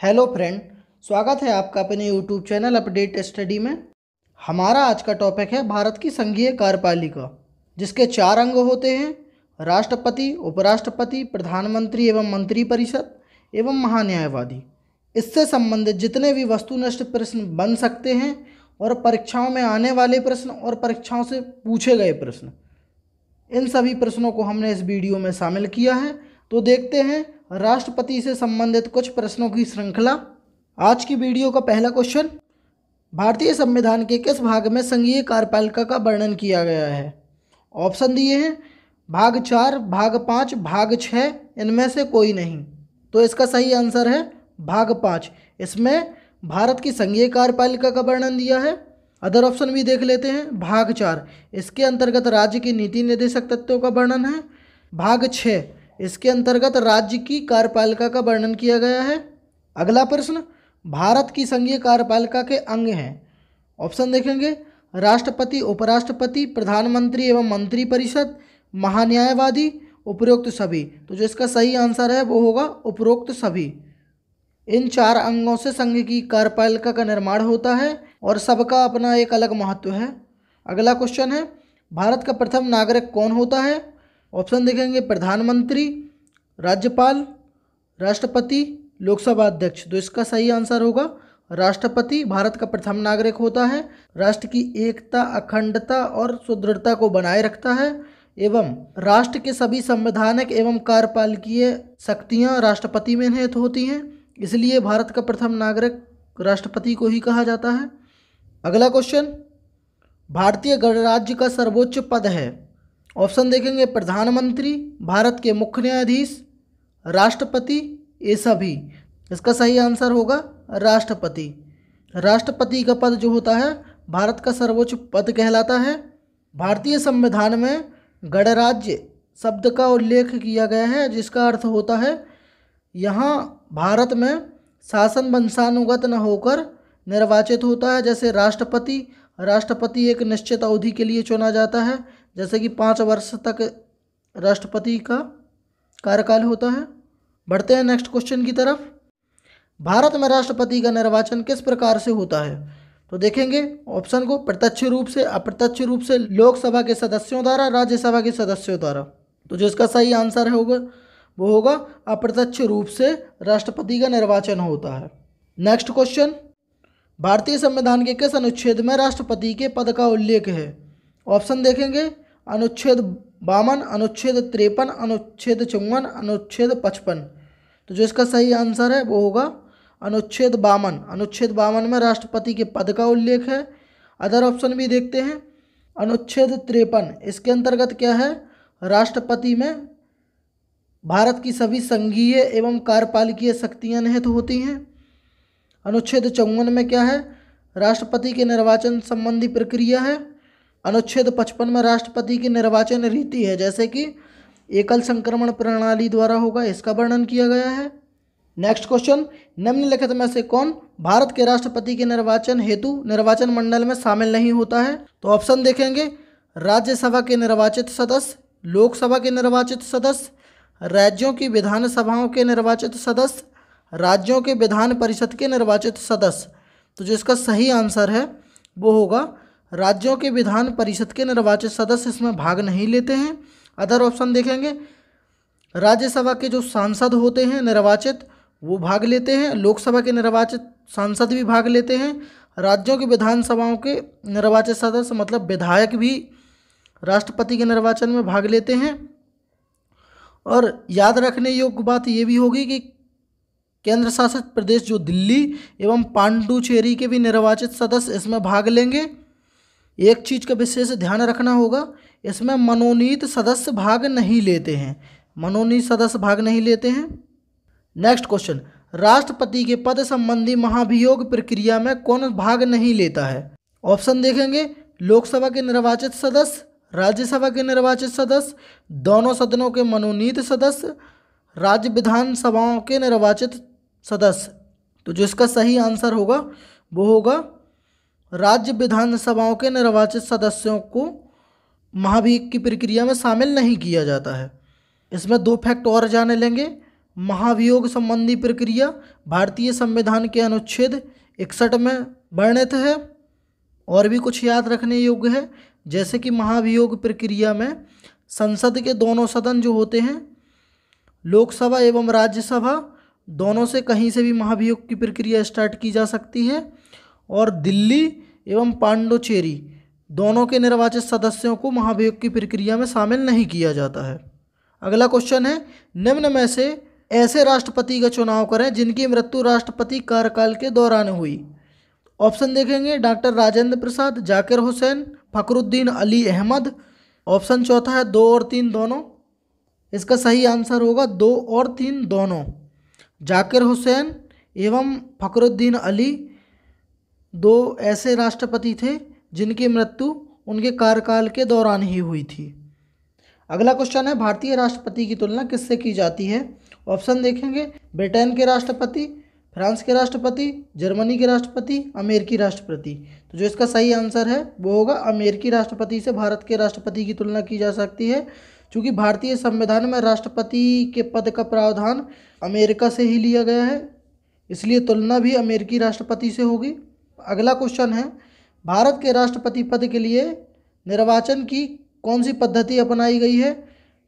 Hello friend, स्वागत है आपका अपने यूट्यूब चैनल अपडेट स्टडी में। हमारा आज का टॉपिक है भारत की संघीय कार्यपालिका, जिसके 4 अंग होते हैं: राष्ट्रपति, उपराष्ट्रपति, प्रधानमंत्री एवं मंत्रिपरिषद एवं महान्यायवादी। इससे संबंधित जितने भी वस्तुनिष्ठ प्रश्न बन सकते हैं और परीक्षाओं में आने वाले प्रश्न और परीक्षाओं से पूछे गए प्रश्न, इन सभी प्रश्नों को हमने इस वीडियो में शामिल किया है। तो देखते हैं राष्ट्रपति से संबंधित कुछ प्रश्नों की श्रृंखला। आज की वीडियो का पहला क्वेश्चन: भारतीय संविधान के किस भाग में संघीय कार्यपालिका का वर्णन किया गया है? ऑप्शन दिए हैं भाग 4, भाग 5, भाग 6, इनमें से कोई नहीं। तो इसका सही आंसर है भाग 5। इसमें भारत की संघीय कार्यपालिका का वर्णन दिया है। अदर ऑप्शन भी देख लेते हैं। भाग 4, इसके अंतर्गत राज्य की नीति निर्देशक तत्वों का वर्णन है। भाग 6, इसके अंतर्गत राज्य की कार्यपालिका का वर्णन किया गया है। अगला प्रश्न: भारत की संघीय कार्यपालिका के अंग हैं। ऑप्शन देखेंगे राष्ट्रपति, उपराष्ट्रपति, प्रधानमंत्री एवं मंत्रिपरिषद, महान्यायवादी, उपरोक्त सभी। तो जो इसका सही आंसर है वो होगा उपरोक्त सभी। इन 4 अंगों से संघ की कार्यपालिका का निर्माण होता है और सबका अपना एक अलग महत्व है। अगला क्वेश्चन है: भारत का प्रथम नागरिक कौन होता है? ऑप्शन देखेंगे प्रधानमंत्री, राज्यपाल, राष्ट्रपति, लोकसभा अध्यक्ष। तो इसका सही आंसर होगा राष्ट्रपति भारत का प्रथम नागरिक होता है। राष्ट्र की एकता, अखंडता और सुदृढ़ता को बनाए रखता है एवं राष्ट्र के सभी संवैधानिक एवं कार्यपालिकीय शक्तियां राष्ट्रपति में निहित होती हैं। इसलिए भारत का प्रथम नागरिक राष्ट्रपति को ही कहा जाता है। अगला क्वेश्चन: भारतीय गणराज्य का सर्वोच्च पद है। ऑप्शन देखेंगे प्रधानमंत्री, भारत के मुख्य न्यायाधीश, राष्ट्रपति, ये सभी। इसका सही आंसर होगा राष्ट्रपति। राष्ट्रपति का पद जो होता है भारत का सर्वोच्च पद कहलाता है। भारतीय संविधान में गणराज्य शब्द का उल्लेख किया गया है, जिसका अर्थ होता है यहाँ भारत में शासन वंशानुगत न होकर निर्वाचित होता है। जैसे राष्ट्रपति एक निश्चित अवधि के लिए चुना जाता है, जैसे कि 5 वर्ष तक राष्ट्रपति का कार्यकाल होता है। बढ़ते हैं नेक्स्ट क्वेश्चन की तरफ। भारत में राष्ट्रपति का निर्वाचन किस प्रकार से होता है? तो देखेंगे ऑप्शन को प्रत्यक्ष रूप से, अप्रत्यक्ष रूप से, लोकसभा के सदस्यों द्वारा, राज्यसभा के सदस्यों द्वारा। तो जो इसका सही आंसर होगा वो होगा अप्रत्यक्ष रूप से राष्ट्रपति का निर्वाचन होता है। नेक्स्ट क्वेश्चन: भारतीय संविधान के किस अनुच्छेद में राष्ट्रपति के पद का उल्लेख है? ऑप्शन देखेंगे अनुच्छेद 52, अनुच्छेद 53, अनुच्छेद 54, अनुच्छेद 55। तो जो इसका सही आंसर है वो होगा अनुच्छेद 52। अनुच्छेद 52 में राष्ट्रपति के पद का उल्लेख है। अदर ऑप्शन भी देखते हैं। अनुच्छेद 53, इसके अंतर्गत क्या है? राष्ट्रपति में भारत की सभी संघीय एवं कार्यपालिकीय शक्तियां निहित होती हैं। अनुच्छेद 54 में क्या है? राष्ट्रपति के निर्वाचन संबंधी प्रक्रिया है। अनुच्छेद 55 में राष्ट्रपति की निर्वाचन रीति है, जैसे कि एकल संक्रमण प्रणाली द्वारा होगा, इसका वर्णन किया गया है। नेक्स्ट क्वेश्चन: निम्नलिखित में से कौन भारत के राष्ट्रपति के निर्वाचन हेतु निर्वाचन मंडल में शामिल नहीं होता है? तो ऑप्शन देखेंगे राज्यसभा के निर्वाचित सदस्य, लोकसभा के निर्वाचित सदस्य, राज्यों की विधानसभाओं के निर्वाचित सदस्य, राज्यों के विधान परिषद के निर्वाचित सदस्य। तो जो इसका सही आंसर है वो होगा राज्यों के विधान परिषद के निर्वाचित सदस्य इसमें भाग नहीं लेते हैं। अदर ऑप्शन देखेंगे राज्यसभा के जो सांसद होते हैं निर्वाचित, वो भाग लेते हैं। लोकसभा के निर्वाचित सांसद भी भाग लेते हैं। राज्यों की विधानसभाओं के निर्वाचित सदस्य मतलब विधायक भी राष्ट्रपति के निर्वाचन में भाग लेते हैं। और याद रखने योग्य बात ये भी होगी कि केंद्र शासित प्रदेश जो दिल्ली एवं पांडुचेरी के भी निर्वाचित सदस्य इसमें भाग लेंगे। एक चीज़ का विशेष ध्यान रखना होगा, इसमें मनोनीत सदस्य भाग नहीं लेते हैं। मनोनीत सदस्य भाग नहीं लेते हैं। नेक्स्ट क्वेश्चन: राष्ट्रपति के पद संबंधी महाभियोग प्रक्रिया में कौन भाग नहीं लेता है? ऑप्शन देखेंगे लोकसभा के निर्वाचित सदस्य, राज्यसभा के निर्वाचित सदस्य, दोनों सदनों के मनोनीत सदस्य, राज्य विधानसभाओं के निर्वाचित सदस्य। तो जो इसका सही आंसर होगा वो होगा राज्य विधानसभाओं के निर्वाचित सदस्यों को महाभियोग की प्रक्रिया में शामिल नहीं किया जाता है। इसमें 2 फैक्ट और जाने लेंगे। महाभियोग संबंधी प्रक्रिया भारतीय संविधान के अनुच्छेद 61 में वर्णित है। और भी कुछ याद रखने योग्य है, जैसे कि महाभियोग प्रक्रिया में संसद के दोनों सदन जो होते हैं, लोकसभा एवं राज्यसभा, दोनों से कहीं से भी महाभियोग की प्रक्रिया स्टार्ट की जा सकती है। और दिल्ली एवं पांडुचेरी दोनों के निर्वाचित सदस्यों को महाभियोग की प्रक्रिया में शामिल नहीं किया जाता है। अगला क्वेश्चन है, निम्न में से ऐसे राष्ट्रपति का चुनाव करें जिनकी मृत्यु राष्ट्रपति कार्यकाल के दौरान हुई। ऑप्शन देखेंगे, डॉक्टर राजेंद्र प्रसाद, जाकिर हुसैन, फखरुद्दीन अली अहमद। ऑप्शन चौथा है 2 और 3 दोनों। इसका सही आंसर होगा 2 और 3 दोनों। जाकिर हुसैन एवं फखरुद्दीन अली 2 ऐसे राष्ट्रपति थे जिनकी मृत्यु उनके कार्यकाल के दौरान ही हुई थी। अगला क्वेश्चन है, भारतीय राष्ट्रपति की तुलना किससे की जाती है। ऑप्शन देखेंगे, ब्रिटेन के राष्ट्रपति, फ्रांस के राष्ट्रपति, जर्मनी के राष्ट्रपति, अमेरिकी राष्ट्रपति। तो जो इसका सही आंसर है वो होगा अमेरिकी राष्ट्रपति से भारत के राष्ट्रपति की तुलना की जा सकती है, क्योंकि भारतीय संविधान में राष्ट्रपति के पद का प्रावधान अमेरिका से ही लिया गया है, इसलिए तुलना भी अमेरिकी राष्ट्रपति से होगी। अगला क्वेश्चन है, भारत के राष्ट्रपति पद के लिए निर्वाचन की कौन सी पद्धति अपनाई गई है।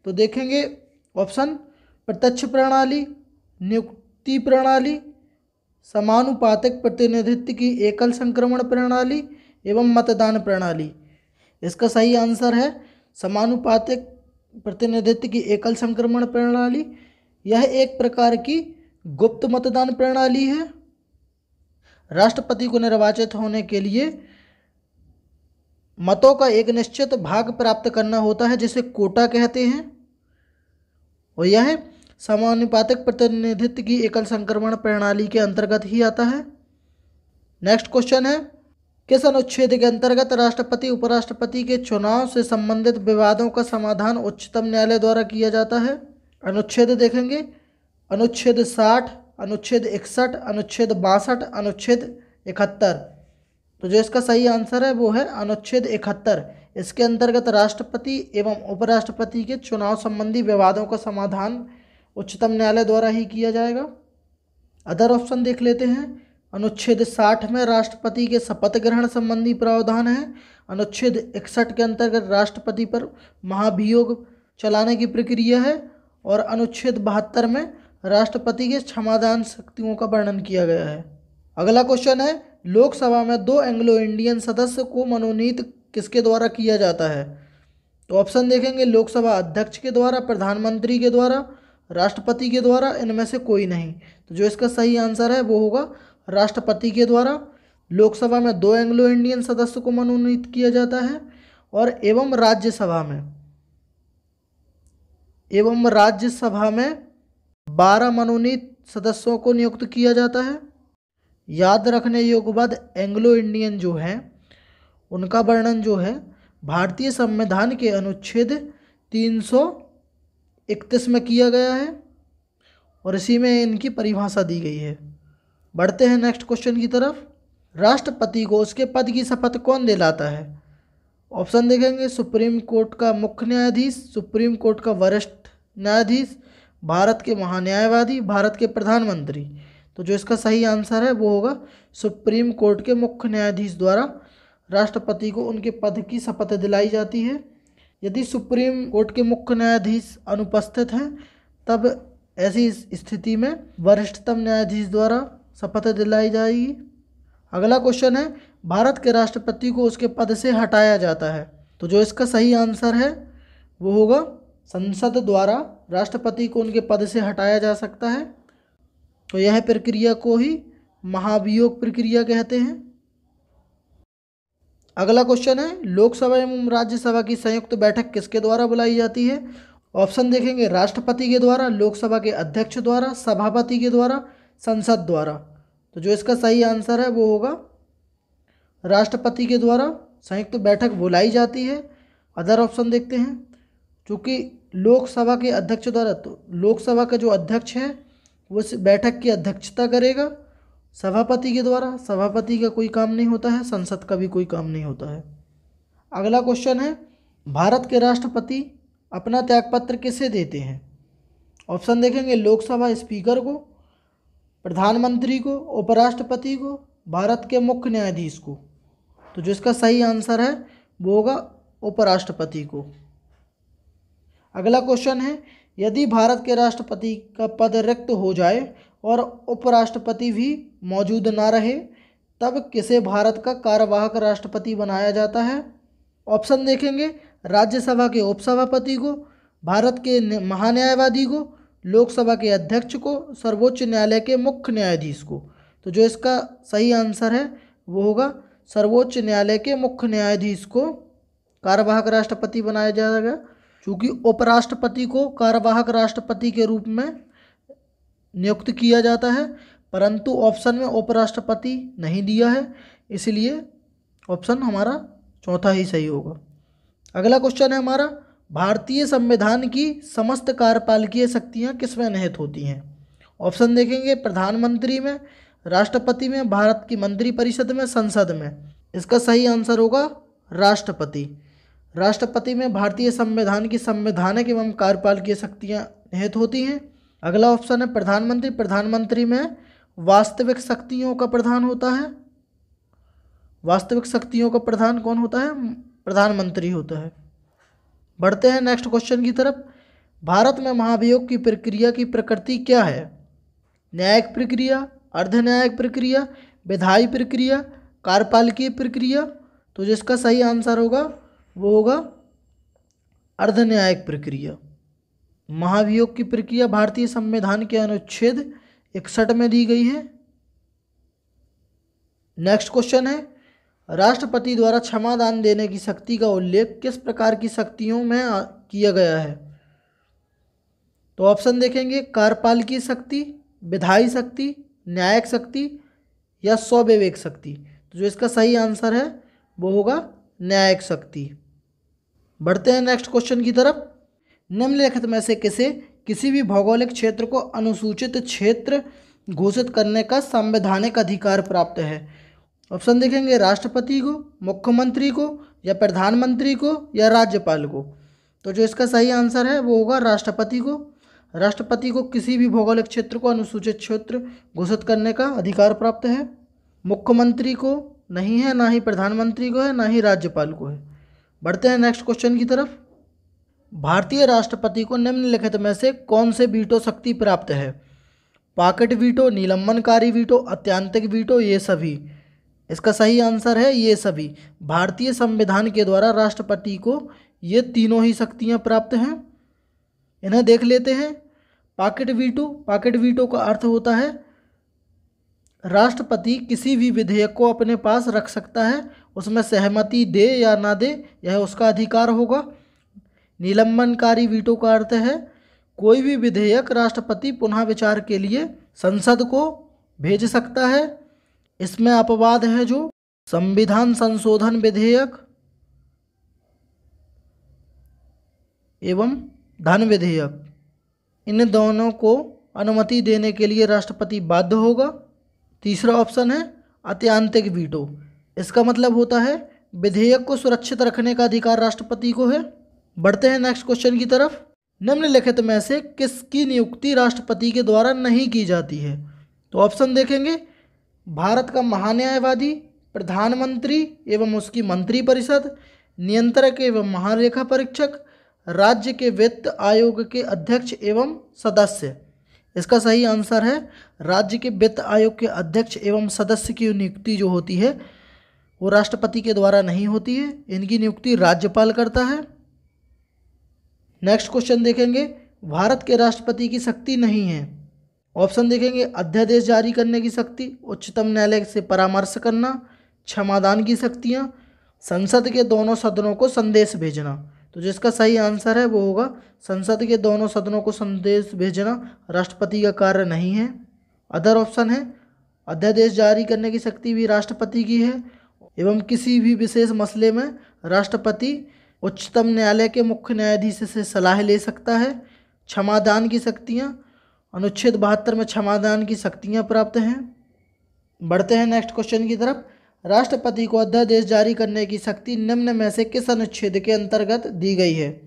तो देखेंगे, ऑप्शन प्रत्यक्ष प्रणाली, नियुक्ति प्रणाली, समानुपातिक प्रतिनिधित्व की एकल संक्रमण प्रणाली एवं मतदान प्रणाली। इसका सही आंसर है समानुपातिक प्रतिनिधित्व की एकल संक्रमण प्रणाली। यह एक प्रकार की गुप्त मतदान प्रणाली है। राष्ट्रपति को निर्वाचित होने के लिए मतों का एक निश्चित भाग प्राप्त करना होता है, जिसे कोटा कहते हैं, और यह समानुपातिक प्रतिनिधित्व की एकल संक्रमण प्रणाली के अंतर्गत ही आता है। नेक्स्ट क्वेश्चन है, किस अनुच्छेद के अंतर्गत राष्ट्रपति उपराष्ट्रपति के चुनाव से संबंधित विवादों का समाधान उच्चतम न्यायालय द्वारा किया जाता है। अनुच्छेद देखेंगे, अनुच्छेद 60, अनुच्छेद 61, अनुच्छेद 62, अनुच्छेद 71। तो जो इसका सही आंसर है वो है अनुच्छेद 71। इसके अंतर्गत राष्ट्रपति एवं उपराष्ट्रपति के चुनाव संबंधी विवादों का समाधान उच्चतम न्यायालय द्वारा ही किया जाएगा। अदर ऑप्शन देख लेते हैं। अनुच्छेद 60 में राष्ट्रपति के शपथ ग्रहण संबंधी प्रावधान है। अनुच्छेद 61 के अंतर्गत राष्ट्रपति पर महाभियोग चलाने की प्रक्रिया है। और अनुच्छेद 72 में राष्ट्रपति के क्षमादान शक्तियों का वर्णन किया गया है। अगला क्वेश्चन है, लोकसभा में 2 एंग्लो इंडियन सदस्य को मनोनीत किसके द्वारा किया जाता है। तो ऑप्शन देखेंगे, लोकसभा अध्यक्ष के द्वारा, प्रधानमंत्री के द्वारा, राष्ट्रपति के द्वारा, इनमें से कोई नहीं। तो जो इसका सही आंसर है वो होगा राष्ट्रपति के द्वारा। लोकसभा में 2 एंग्लो इंडियन सदस्य को मनोनीत किया जाता है और एवं राज्यसभा में 12 मनोनीत सदस्यों को नियुक्त किया जाता है। याद रखने योग्य बात, एंग्लो इंडियन जो है उनका वर्णन जो है भारतीय संविधान के अनुच्छेद 331 में किया गया है और इसी में इनकी परिभाषा दी गई है। बढ़ते हैं नेक्स्ट क्वेश्चन की तरफ। राष्ट्रपति को उसके पद की शपथ कौन दिलाता है। ऑप्शन देखेंगे, सुप्रीम कोर्ट का मुख्य न्यायाधीश, सुप्रीम कोर्ट का वरिष्ठ न्यायाधीश, भारत के महान्यायवादी, भारत के प्रधानमंत्री। तो जो इसका सही आंसर है वो होगा सुप्रीम कोर्ट के मुख्य न्यायाधीश द्वारा राष्ट्रपति को उनके पद की शपथ दिलाई जाती है। यदि सुप्रीम कोर्ट के मुख्य न्यायाधीश अनुपस्थित हैं तब ऐसी स्थिति में वरिष्ठतम न्यायाधीश द्वारा शपथ दिलाई जाएगी। अगला क्वेश्चन है, भारत के राष्ट्रपति को उसके पद से हटाया जाता है। तो जो इसका सही आंसर है वो होगा संसद द्वारा राष्ट्रपति को उनके पद से हटाया जा सकता है। तो यह प्रक्रिया को ही महाभियोग प्रक्रिया कहते हैं। अगला क्वेश्चन है, लोकसभा एवं राज्यसभा की संयुक्त बैठक किसके द्वारा बुलाई जाती है। ऑप्शन देखेंगे, राष्ट्रपति के द्वारा, लोकसभा के अध्यक्ष द्वारा, सभापति के द्वारा, संसद द्वारा। तो जो इसका सही आंसर है वो होगा राष्ट्रपति के द्वारा संयुक्त बैठक बुलाई जाती है। अदर ऑप्शन देखते हैं, चूँकि लोकसभा के अध्यक्ष द्वारा, तो लोकसभा का जो अध्यक्ष है वो इस बैठक की अध्यक्षता करेगा सभापति के द्वारा। सभापति का कोई काम नहीं होता है, संसद का भी कोई काम नहीं होता है। अगला क्वेश्चन है, भारत के राष्ट्रपति अपना त्यागपत्र किसे देते हैं। ऑप्शन देखेंगे लोकसभा स्पीकर को, प्रधानमंत्री को, उपराष्ट्रपति को, भारत के मुख्य न्यायाधीश को। तो जो इसका सही आंसर है वो होगा उपराष्ट्रपति को। अगला क्वेश्चन है, यदि भारत के राष्ट्रपति का पद रिक्त हो जाए और उपराष्ट्रपति भी मौजूद ना रहे तब किसे भारत का कार्यवाहक राष्ट्रपति बनाया जाता है? ऑप्शन देखेंगे राज्यसभा के उपसभापति को, भारत के महान्यायवादी को, लोकसभा के अध्यक्ष को, सर्वोच्च न्यायालय के मुख्य न्यायाधीश को। तो जो इसका सही आंसर है वो होगा सर्वोच्च न्यायालय के मुख्य न्यायाधीश को कार्यवाहक राष्ट्रपति बनाया जाएगा, क्योंकि उपराष्ट्रपति को कार्यवाहक राष्ट्रपति के रूप में नियुक्त किया जाता है, परंतु ऑप्शन में उपराष्ट्रपति नहीं दिया है, इसलिए ऑप्शन हमारा चौथा ही सही होगा। अगला क्वेश्चन है हमारा, भारतीय संविधान की समस्त कार्यपालिकीय शक्तियाँ किसमें निहित होती हैं? ऑप्शन देखेंगे प्रधानमंत्री में, राष्ट्रपति में, भारत की मंत्रिपरिषद में, संसद में। इसका सही आंसर होगा राष्ट्रपति। राष्ट्रपति में भारतीय संविधान की संवैधानिक एवं कार्यपालिकीय शक्तियाँ निहित होती हैं। अगला ऑप्शन है प्रधानमंत्री। प्रधानमंत्री में वास्तविक शक्तियों का प्रधान होता है। वास्तविक शक्तियों का प्रधान कौन होता है? प्रधानमंत्री होता है। बढ़ते हैं नेक्स्ट क्वेश्चन की तरफ। भारत में महाभियोग की प्रक्रिया की प्रकृति क्या है? न्यायिक प्रक्रिया, अर्धन्यायिक प्रक्रिया, विधायी प्रक्रिया, कार्यपालिकीय प्रक्रिया। तो जिसका सही आंसर होगा वो होगा अर्धन्यायिक प्रक्रिया। महाभियोग की प्रक्रिया भारतीय संविधान के अनुच्छेद 61 में दी गई है। नेक्स्ट क्वेश्चन है, राष्ट्रपति द्वारा क्षमादान देने की शक्ति का उल्लेख किस प्रकार की शक्तियों में किया गया है? तो ऑप्शन देखेंगे कार्यपालिकीय शक्ति, विधायी शक्ति, न्यायिक शक्ति या स्वविवेक शक्ति। तो जो इसका सही आंसर है वो होगा न्यायिक शक्ति। बढ़ते हैं नेक्स्ट क्वेश्चन की तरफ। निम्नलिखित में से किसी भी भौगोलिक क्षेत्र को अनुसूचित क्षेत्र घोषित करने का संवैधानिक अधिकार प्राप्त है? ऑप्शन देखेंगे राष्ट्रपति को, मुख्यमंत्री को, या प्रधानमंत्री को, या राज्यपाल को। तो जो इसका सही आंसर है वो होगा राष्ट्रपति को। राष्ट्रपति को किसी भी भौगोलिक क्षेत्र को अनुसूचित क्षेत्र घोषित करने का अधिकार प्राप्त है। मुख्यमंत्री को नहीं है, ना ही प्रधानमंत्री को है, ना ही राज्यपाल को है। बढ़ते हैं नेक्स्ट क्वेश्चन की तरफ। भारतीय राष्ट्रपति को निम्नलिखित में से कौन से वीटो शक्ति प्राप्त है? पॉकेट वीटो, निलंबनकारी वीटो, अत्यंतिक वीटो, ये सभी। इसका सही आंसर है ये सभी। भारतीय संविधान के द्वारा राष्ट्रपति को ये तीनों ही शक्तियाँ प्राप्त हैं। इन्हें देख लेते हैं। Pocket veto. पॉकेट वीटो का अर्थ होता है राष्ट्रपति किसी भी विधेयक को अपने पास रख सकता है, उसमें सहमति दे या ना दे यह उसका अधिकार होगा। निलंबनकारी वीटो का अर्थ है कोई भी विधेयक राष्ट्रपति पुनः विचार के लिए संसद को भेज सकता है। इसमें अपवाद है जो संविधान संशोधन विधेयक एवं धन विधेयक, इन दोनों को अनुमति देने के लिए राष्ट्रपति बाध्य होगा। तीसरा ऑप्शन है अत्यंतिक वीटो। इसका मतलब होता है विधेयक को सुरक्षित रखने का अधिकार राष्ट्रपति को है। बढ़ते हैं नेक्स्ट क्वेश्चन की तरफ। निम्नलिखित में से किसकी नियुक्ति राष्ट्रपति के द्वारा नहीं की जाती है? तो ऑप्शन देखेंगे भारत का महान्यायवादी, प्रधानमंत्री एवं उसकी मंत्रिपरिषद, नियंत्रक एवं महालेखा परीक्षक, राज्य के वित्त आयोग के अध्यक्ष एवं सदस्य। इसका सही आंसर है राज्य के वित्त आयोग के अध्यक्ष एवं सदस्य की नियुक्ति जो होती है वो राष्ट्रपति के द्वारा नहीं होती है, इनकी नियुक्ति राज्यपाल करता है। नेक्स्ट क्वेश्चन देखेंगे, भारत के राष्ट्रपति की शक्ति नहीं है। ऑप्शन देखेंगे अध्यादेश जारी करने की शक्ति, उच्चतम न्यायालय से परामर्श करना, क्षमादान की शक्तियाँ, संसद के दोनों सदनों को संदेश भेजना। तो जिसका सही आंसर है वो होगा संसद के दोनों सदनों को संदेश भेजना राष्ट्रपति का कार्य नहीं है। अदर ऑप्शन है अध्यादेश जारी करने की शक्ति भी राष्ट्रपति की है एवं किसी भी विशेष मसले में राष्ट्रपति उच्चतम न्यायालय के मुख्य न्यायाधीश से सलाह ले सकता है। क्षमादान की शक्तियाँ, अनुच्छेद 72 में क्षमादान की शक्तियाँ प्राप्त हैं। बढ़ते हैं नेक्स्ट क्वेश्चन की तरफ। राष्ट्रपति को अध्यादेश जारी करने की शक्ति निम्न में से किस अनुच्छेद के अंतर्गत दी गई है?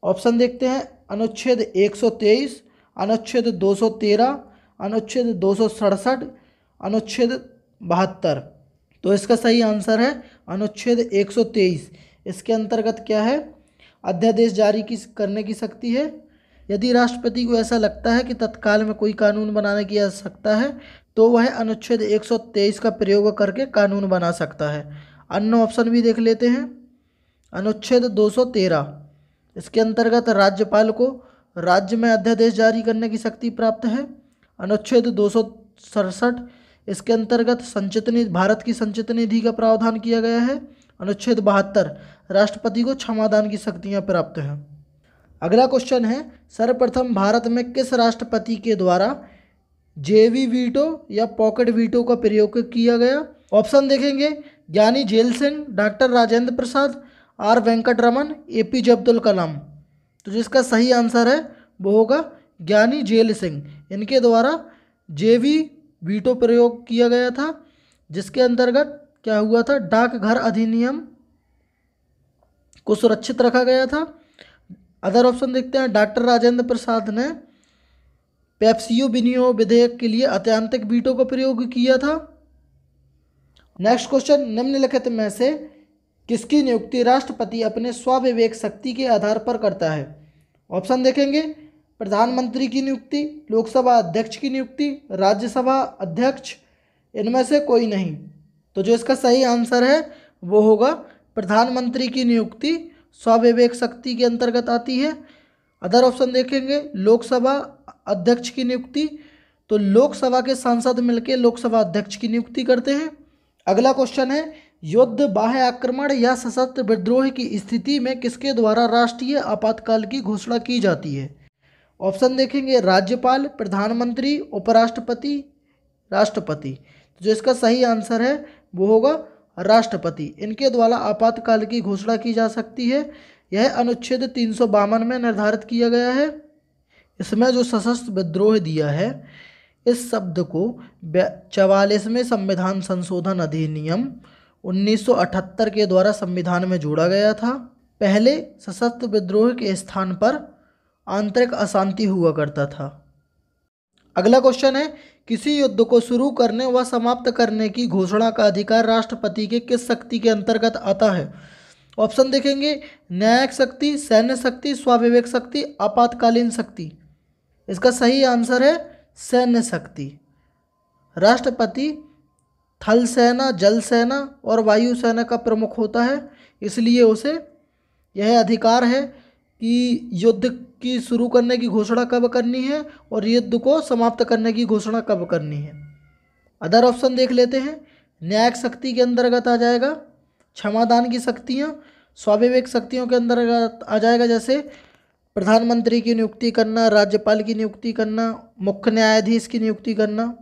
ऑप्शन देखते हैं अनुच्छेद 123, अनुच्छेद 213, अनुच्छेद 267, अनुच्छेद 72। तो इसका सही आंसर है अनुच्छेद 123। इसके अंतर्गत क्या है, अध्यादेश जारी करने की शक्ति है। यदि राष्ट्रपति को ऐसा लगता है कि तत्काल में कोई कानून बनाने की आवश्यकता है तो वह अनुच्छेद 123 का प्रयोग करके कानून बना सकता है। अन्य ऑप्शन भी देख लेते हैं। अनुच्छेद 213, इसके अंतर्गत राज्यपाल को राज्य में अध्यादेश जारी करने की शक्ति प्राप्त है। अनुच्छेद 267, इसके अंतर्गत संचित निधि, भारत की संचित निधि का प्रावधान किया गया है। अनुच्छेद 72, राष्ट्रपति को क्षमादान की शक्तियाँ प्राप्त हैं। अगला क्वेश्चन है, सर्वप्रथम भारत में किस राष्ट्रपति के द्वारा जेवी वीटो या पॉकेट वीटो का प्रयोग किया गया? ऑप्शन देखेंगे, Giani Zail Singh, doctor Rajendra Prasad, R Venkat Raman, A P J Abdul Kalam. तो जिसका सही आंसर है वो होगा ज्ञानी झेल सिंह। इनके द्वारा जेवी वीटो प्रयोग किया गया था, जिसके अंतर्गत क्या हुआ था, डाकघर अधिनियम को सुरक्षित रखा गया था। अदर ऑप्शन देखते हैं, डॉक्टर राजेंद्र प्रसाद ने पेप्सियो विनियोग विधेयक के लिए अत्यंतिक वीटो का प्रयोग किया था। नेक्स्ट क्वेश्चन, निम्नलिखित में से किसकी नियुक्ति राष्ट्रपति अपने स्वविवेक शक्ति के आधार पर करता है? ऑप्शन देखेंगे, प्रधानमंत्री की नियुक्ति, लोकसभा अध्यक्ष की नियुक्ति, राज्यसभा अध्यक्ष, इनमें से कोई नहीं। तो जो इसका सही आंसर है वो होगा प्रधानमंत्री की नियुक्ति स्वविवेक शक्ति के अंतर्गत आती है। अदर ऑप्शन देखेंगे, लोकसभा अध्यक्ष की नियुक्ति, तो लोकसभा के सांसद मिलकर लोकसभा अध्यक्ष की नियुक्ति करते हैं। अगला क्वेश्चन है, युद्ध, बाह्य आक्रमण या सशस्त्र विद्रोह की स्थिति में किसके द्वारा राष्ट्रीय आपातकाल की घोषणा की जाती है? ऑप्शन देखेंगे, राज्यपाल, प्रधानमंत्री, उपराष्ट्रपति, राष्ट्रपति। तो जो इसका सही आंसर है वो होगा राष्ट्रपति। इनके द्वारा आपातकाल की घोषणा की जा सकती है। यह अनुच्छेद 352 में निर्धारित किया गया है। इसमें जो सशस्त्र विद्रोह दिया है, इस शब्द को 44वें संविधान संशोधन अधिनियम 1978 के द्वारा संविधान में जोड़ा गया था। पहले सशस्त्र विद्रोह के स्थान पर आंतरिक अशांति हुआ करता था। अगला क्वेश्चन है, किसी युद्ध को शुरू करने व समाप्त करने की घोषणा का अधिकार राष्ट्रपति के किस शक्ति के अंतर्गत आता है? ऑप्शन देखेंगे, न्यायिक शक्ति, सैन्य शक्ति, स्वाविवेक शक्ति, आपातकालीन शक्ति। इसका सही आंसर है सैन्य शक्ति। राष्ट्रपति थल सेना, जल सेना और वायु सेना का प्रमुख होता है, इसलिए उसे यह अधिकार है कि युद्ध की शुरू करने की घोषणा कब करनी है और युद्ध को समाप्त करने की घोषणा कब करनी है। अदर ऑप्शन देख लेते हैं। न्यायिक शक्ति के अंतर्गत आ जाएगा क्षमादान की शक्तियाँ, स्वाभाविक शक्तियों के अंतर्गत आ जाएगा जैसे प्रधानमंत्री की नियुक्ति करना, राज्यपाल की नियुक्ति करना, मुख्य न्यायाधीश की नियुक्ति करना।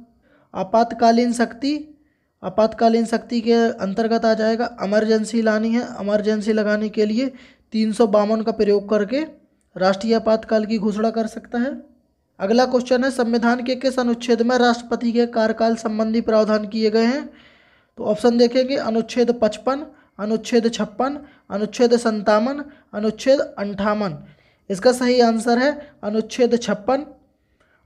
आपातकालीन शक्ति के अंतर्गत आ जाएगा इमरजेंसी लानी है, इमरजेंसी लगाने के लिए 352 का प्रयोग करके राष्ट्रीय आपातकाल की घोषणा कर सकता है। अगला क्वेश्चन है, संविधान के किस अनुच्छेद में राष्ट्रपति के कार्यकाल संबंधी प्रावधान किए गए हैं? तो ऑप्शन देखेंगे, अनुच्छेद 55, अनुच्छेद 56, अनुच्छेद 57, अनुच्छेद 58। इसका सही आंसर है अनुच्छेद 56।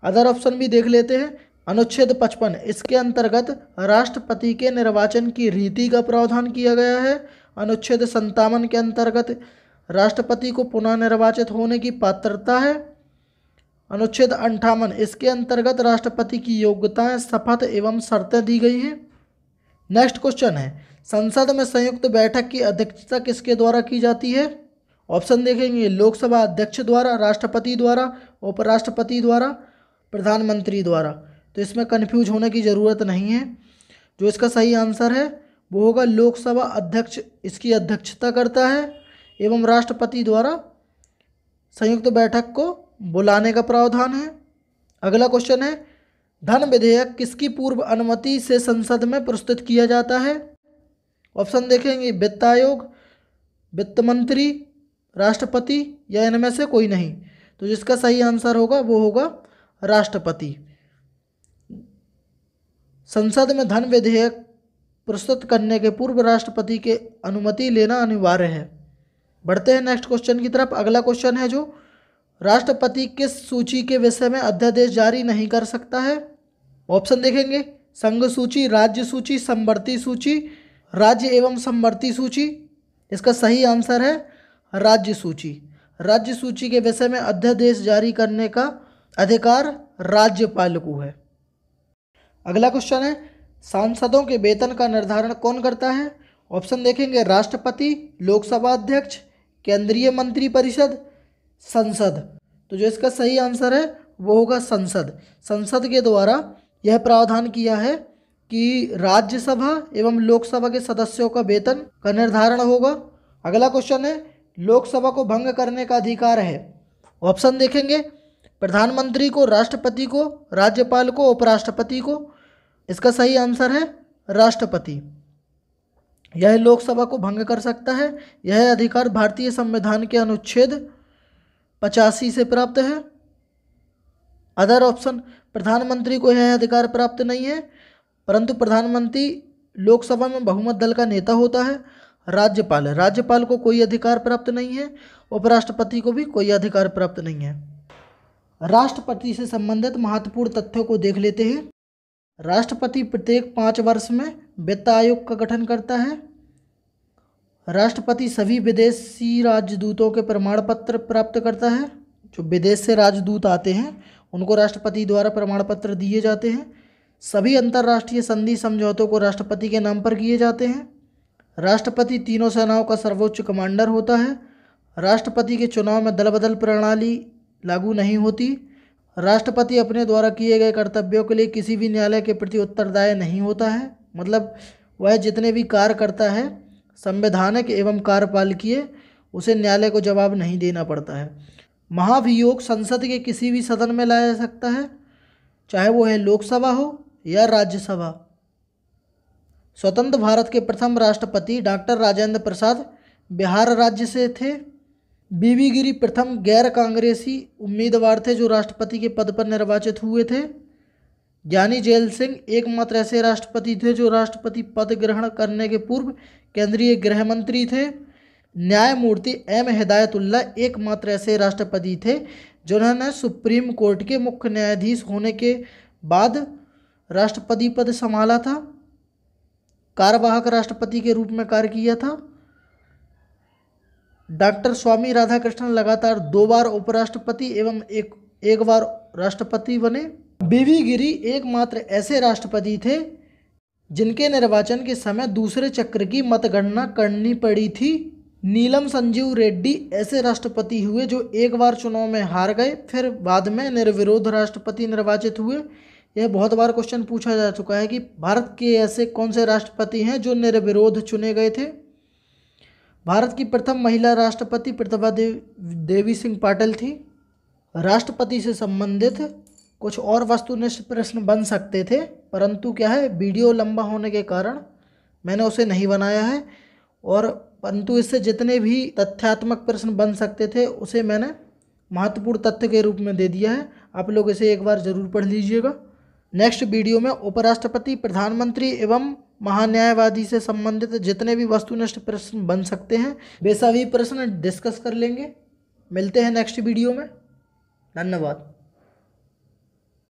अदर ऑप्शन भी देख लेते हैं। अनुच्छेद 55, इसके अंतर्गत राष्ट्रपति के निर्वाचन की रीति का प्रावधान किया गया है। अनुच्छेद 57 के अंतर्गत राष्ट्रपति को पुनः निर्वाचित होने की पात्रता है। अनुच्छेद 58, इसके अंतर्गत राष्ट्रपति की योग्यताएं, शपथ एवं शर्तें दी गई हैं। नेक्स्ट क्वेश्चन है, संसद में संयुक्त बैठक की अध्यक्षता किसके द्वारा की जाती है? ऑप्शन देखेंगे, लोकसभा अध्यक्ष द्वारा, राष्ट्रपति द्वारा, उपराष्ट्रपति द्वारा, प्रधानमंत्री द्वारा। तो इसमें कन्फ्यूज होने की ज़रूरत नहीं है। जो इसका सही आंसर है वो होगा लोकसभा अध्यक्ष इसकी अध्यक्षता करता है एवं राष्ट्रपति द्वारा संयुक्त बैठक को बुलाने का प्रावधान है। अगला क्वेश्चन है, धन विधेयक किसकी पूर्व अनुमति से संसद में प्रस्तुत किया जाता है? ऑप्शन देखेंगे, वित्त आयोग, वित्त मंत्री, राष्ट्रपति या इनमें से कोई नहीं। तो जिसका सही आंसर होगा वो होगा राष्ट्रपति। संसद में धन विधेयक प्रस्तुत करने के पूर्व राष्ट्रपति के अनुमति लेना अनिवार्य है। बढ़ते हैं नेक्स्ट क्वेश्चन की तरफ। अगला क्वेश्चन है जो राष्ट्रपति किस सूची के विषय में अध्यादेश जारी नहीं कर सकता है? ऑप्शन देखेंगे, संघ सूची, राज्य सूची, समवर्ती सूची, राज्य एवं समवर्ती सूची। इसका सही आंसर है राज्य सूची। राज्य सूची के विषय में अध्यादेश जारी करने का अधिकार राज्यपाल को है। अगला क्वेश्चन है, सांसदों के वेतन का निर्धारण कौन करता है? ऑप्शन देखेंगे, राष्ट्रपति, लोकसभा अध्यक्ष, केंद्रीय मंत्रिपरिषद, संसद। तो जो इसका सही आंसर है वो होगा संसद। संसद के द्वारा यह प्रावधान किया है कि राज्यसभा एवं लोकसभा के सदस्यों का वेतन का निर्धारण होगा। अगला क्वेश्चन है, लोकसभा को भंग करने का अधिकार है? ऑप्शन देखेंगे, प्रधानमंत्री को, राष्ट्रपति को, राज्यपाल को, उपराष्ट्रपति को। इसका सही आंसर है राष्ट्रपति। यह लोकसभा को भंग कर सकता है। यह अधिकार भारतीय संविधान के अनुच्छेद 85 से प्राप्त है। अदर ऑप्शन, प्रधानमंत्री को यह अधिकार प्राप्त नहीं है, परंतु प्रधानमंत्री लोकसभा में बहुमत दल का नेता होता है। राज्यपाल को कोई अधिकार प्राप्त नहीं है। उपराष्ट्रपति को भी कोई अधिकार प्राप्त नहीं है। राष्ट्रपति से संबंधित महत्वपूर्ण तथ्यों को देख लेते हैं। राष्ट्रपति प्रत्येक 5 वर्ष में वित्त आयोग का गठन करता है। राष्ट्रपति सभी विदेशी राजदूतों के प्रमाण पत्र प्राप्त करता है। जो विदेश से राजदूत आते हैं उनको राष्ट्रपति द्वारा प्रमाण पत्र दिए जाते हैं। सभी अंतर्राष्ट्रीय संधि समझौतों को राष्ट्रपति के नाम पर किए जाते हैं। राष्ट्रपति तीनों सेनाओं का सर्वोच्च कमांडर होता है। राष्ट्रपति के चुनाव में दल बदल प्रणाली लागू नहीं होती। राष्ट्रपति अपने द्वारा किए गए कर्तव्यों के लिए किसी भी न्यायालय के प्रति उत्तरदायी नहीं होता है। मतलब वह जितने भी कार्य करता है संवैधानिक एवं कार्यपालिकीय, उसे न्यायालय को जवाब नहीं देना पड़ता है। महाभियोग संसद के किसी भी सदन में लाया जा सकता है, चाहे वो है लोकसभा हो या राज्यसभा। स्वतंत्र भारत के प्रथम राष्ट्रपति डॉक्टर राजेंद्र प्रसाद बिहार राज्य से थे। बीबी गिरी प्रथम गैर कांग्रेसी उम्मीदवार थे जो राष्ट्रपति के पद पर निर्वाचित हुए थे। ज्ञानी जैल सिंह एकमात्र ऐसे राष्ट्रपति थे जो राष्ट्रपति पद ग्रहण करने के पूर्व केंद्रीय गृह मंत्री थे। न्यायमूर्ति एम हिदायतुल्ला एकमात्र ऐसे राष्ट्रपति थे जिन्होंने सुप्रीम कोर्ट के मुख्य न्यायाधीश होने के बाद राष्ट्रपति पद संभाला था। कार्यवाहक राष्ट्रपति के रूप में कार्य किया था। डॉक्टर स्वामी राधाकृष्णन लगातार 2 बार उपराष्ट्रपति एवं एक बार राष्ट्रपति बने। बीबी गिरी एकमात्र ऐसे राष्ट्रपति थे जिनके निर्वाचन के समय दूसरे चक्र की मतगणना करनी पड़ी थी। नीलम संजीव रेड्डी ऐसे राष्ट्रपति हुए जो एक बार चुनाव में हार गए, फिर बाद में निर्विरोध राष्ट्रपति निर्वाचित हुए। यह बहुत बार क्वेश्चन पूछा जा चुका है कि भारत के ऐसे कौन से राष्ट्रपति हैं जो निर्विरोध चुने गए थे। भारत की प्रथम महिला राष्ट्रपति प्रतिभा देवी सिंह पाटिल थी। राष्ट्रपति से संबंधित कुछ और वस्तुनिष्ठ प्रश्न बन सकते थे, परंतु क्या है, वीडियो लंबा होने के कारण मैंने उसे नहीं बनाया है, और परंतु इससे जितने भी तथ्यात्मक प्रश्न बन सकते थे उसे मैंने महत्वपूर्ण तथ्य के रूप में दे दिया है। आप लोग इसे एक बार ज़रूर पढ़ लीजिएगा। नेक्स्ट वीडियो में उपराष्ट्रपति, प्रधानमंत्री एवं महान्यायवादी से संबंधित जितने भी वस्तुनिष्ठ प्रश्न बन सकते हैं वे सभी प्रश्न डिस्कस कर लेंगे। मिलते हैं नेक्स्ट वीडियो में। धन्यवाद।